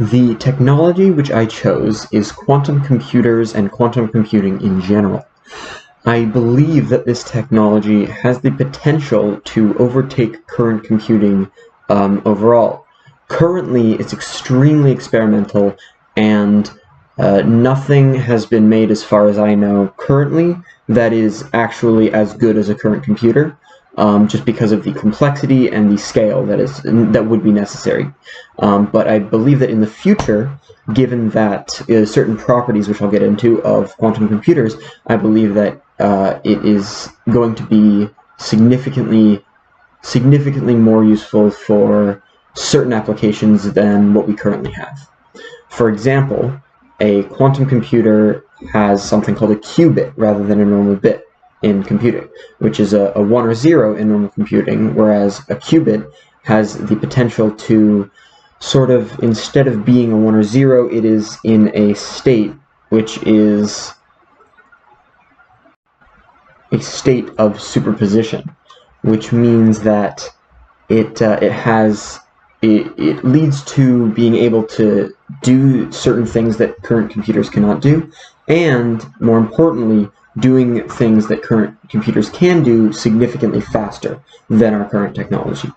The technology which I chose is quantum computers and quantum computing in general. I believe that this technology has the potential to overtake current computing overall. Currently, it's extremely experimental, and nothing has been made, as far as I know, currently that is actually as good as a current computer, just because of the complexity and the scale that would be necessary. But I believe that in the future, given that certain properties, which I'll get into, of quantum computers, I believe that it is going to be significantly more useful for certain applications than what we currently have. For example, a quantum computer has something called a qubit rather than a normal bit in computing, which is a 1 or 0 in normal computing, whereas a qubit has the potential to sort of, instead of being a 1 or 0, it is in a state which is a state of superposition, which means that it leads to being able to do certain things that current computers cannot do, and more importantly, doing things that current computers can do significantly faster than our current technology.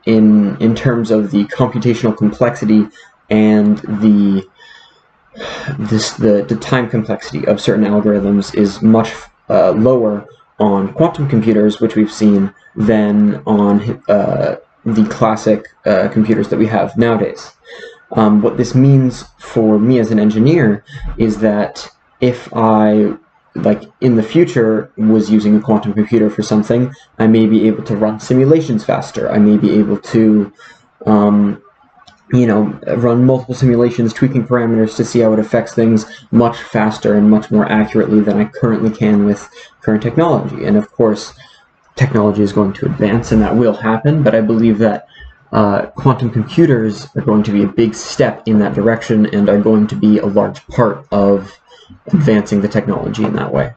In terms of the computational complexity and the time complexity of certain algorithms is much lower on quantum computers, which we've seen, than on the classic computers that we have nowadays. What this means for me as an engineer is that if I, in the future, was using a quantum computer for something, I may be able to run simulations faster. I may be able to run multiple simulations, tweaking parameters to see how it affects things much faster and much more accurately than I currently can with current technology. And of course, technology is going to advance, and that will happen, but I believe that quantum computers are going to be a big step in that direction and are going to be a large part of advancing the technology in that way.